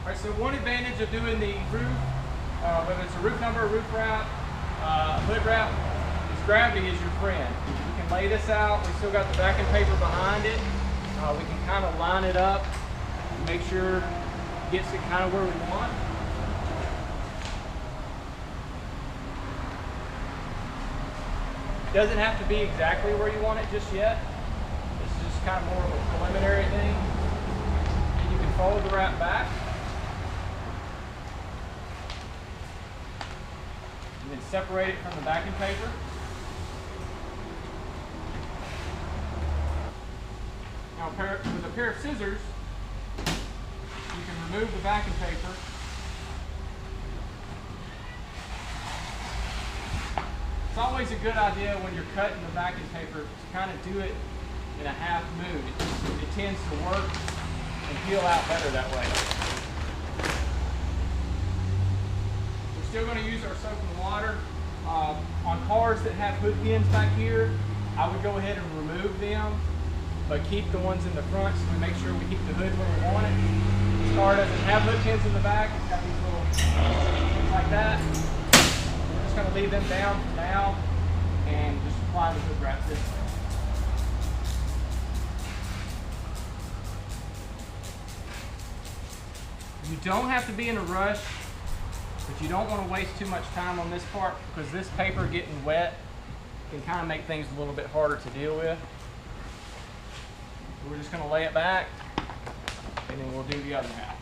All right, so one advantage of doing the roof, whether it's a roof number, a roof wrap, hood wrap, is gravity is your friend. You can lay this out. We still got the backing paper behind it. We can kind of line it up and make sure it gets it kind of where we want. It doesn't have to be exactly where you want it just yet. This is just kind of more of a preliminary thing. And you can fold the wrap back. And then separate it from the backing paper. Now with a pair of scissors, you can remove the backing paper. It's always a good idea when you're cutting the backing paper to kind of do it in a half move. It tends to work and peel out better that way. We're still going to use our soap and water. On cars that have hood pins back here, I would go ahead and remove them, but keep the ones in the front so we make sure we keep the hood where we want it. This car doesn't have hood pins in the back. It's got these little things like that. We're just going to leave them down for now and just apply the hood wrap this way. You don't have to be in a rush, but you don't want to waste too much time on this part because this paper getting wet can kind of make things a little bit harder to deal with. So we're just going to lay it back and then we'll do the other half.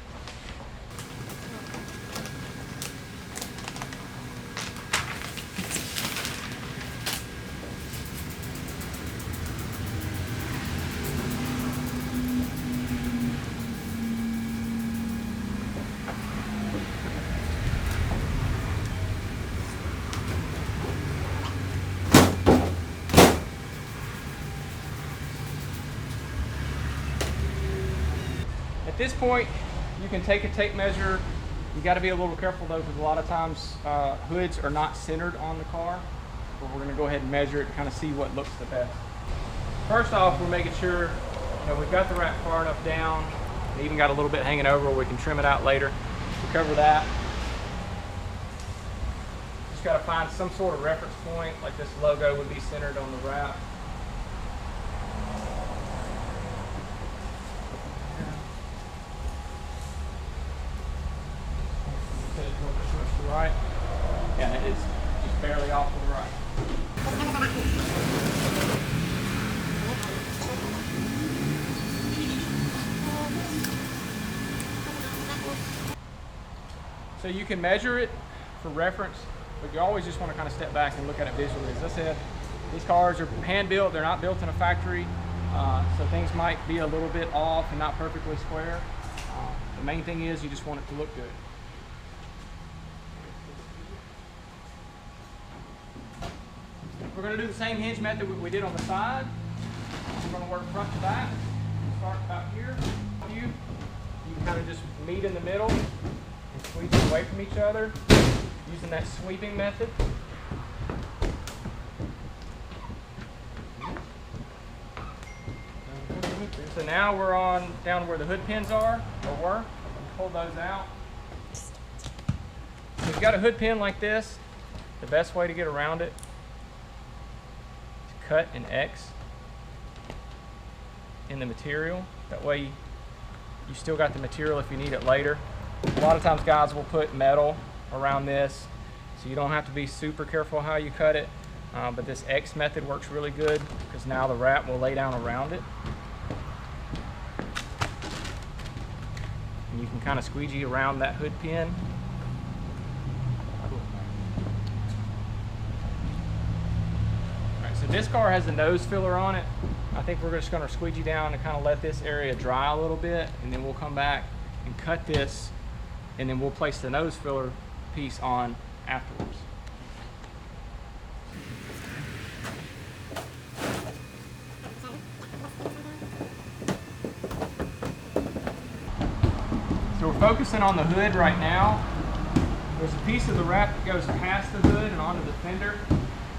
At this point, you can take a tape measure. You got to be a little careful though, because a lot of times hoods are not centered on the car. But we're going to go ahead and measure it and kind of see what looks the best. First off, we're making sure we've got the wrap far enough down. We even got a little bit hanging over where we can trim it out later. We'll cover that. Just got to find some sort of reference point, like this logo would be centered on the wrap. Right, and it is just barely off to the right. So you can measure it for reference, but you always just want to kind of step back and look at it visually. As I said, these cars are hand built, they're not built in a factory, so things might be a little bit off and not perfectly square. The main thing is you just want it to look good. We're going to do the same hinge method we did on the side. We're going to work front to back. Start about here. You can kind of just meet in the middle and squeeze it away from each other using that sweeping method. So now we're on down where the hood pins are, or were. Pull those out. If you've got a hood pin like this, the best way to get around it, cut an X in the material. That way you still got the material if you need it later. A lot of times guys will put metal around this, so you don't have to be super careful how you cut it. But this X method works really good because now the wrap will lay down around it. And you can kind of squeegee around that hood pin. So this car has a nose filler on it. I think we're just going to squeegee down and kind of let this area dry a little bit, and then we'll come back and cut this, and then we'll place the nose filler piece on afterwards. So we're focusing on the hood right now. There's a piece of the wrap that goes past the hood and onto the fender.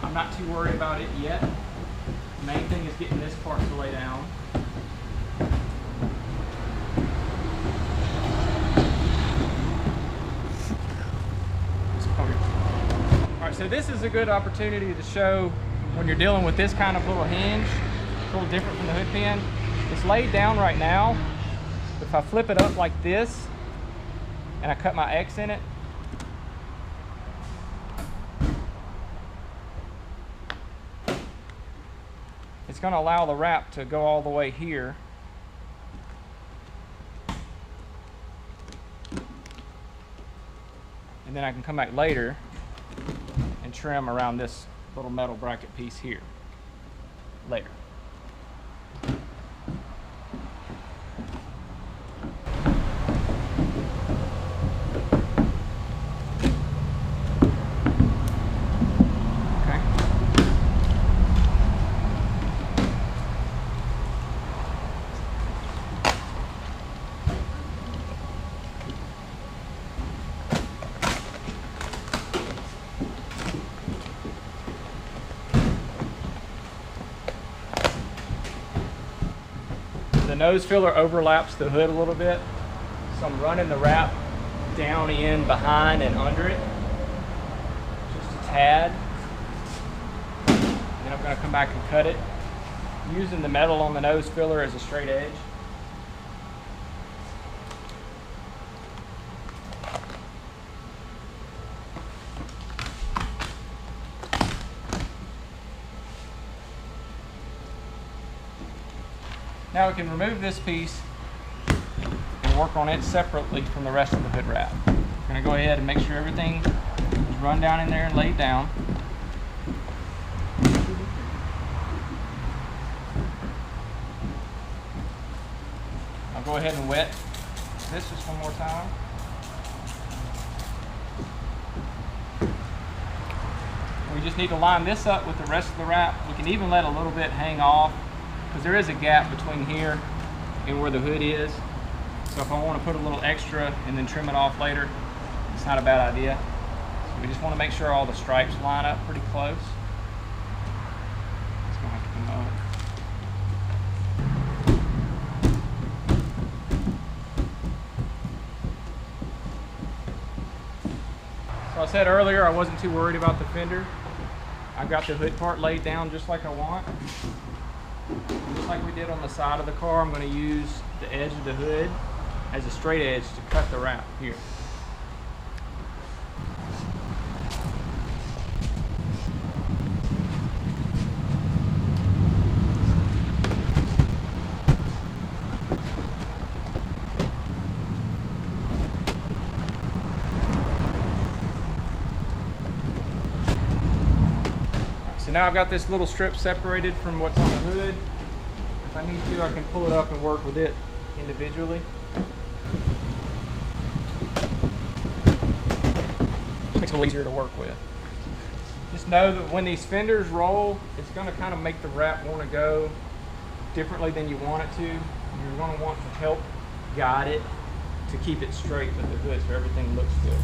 I'm not too worried about it yet. The main thing is getting this part to lay down. so this is a good opportunity to show when you're dealing with this kind of little hinge. It's a little different from the hood pin. It's laid down right now. If I flip it up like this and I cut my X in it, it's going to allow the wrap to go all the way here. And then I can come back later and trim around this little metal bracket piece here later. The nose filler overlaps the hood a little bit, so I'm running the wrap down in behind and under it, just a tad. And then I'm going to come back and cut it, using the metal on the nose filler as a straight edge. Now we can remove this piece and work on it separately from the rest of the hood wrap. We're going to go ahead and make sure everything is run down in there and laid down. I'll go ahead and wet this just one more time. We just need to line this up with the rest of the wrap. We can even let a little bit hang off, because there is a gap between here and where the hood is. So if I want to put a little extra and then trim it off later, it's not a bad idea. So we just want to make sure all the stripes line up pretty close. It's going to have to come up. So I said earlier I wasn't too worried about the fender. I've got the hood part laid down just like I want. Just like we did on the side of the car, I'm going to use the edge of the hood as a straight edge to cut the wrap here. So now I've got this little strip separated from what's on the hood. If I need to, I can pull it up and work with it individually. Makes it a little easier to work with. Just know that when these fenders roll, it's going to kind of make the wrap want to go differently than you want it to. You're going to want to help guide it to keep it straight with the hood so everything looks good.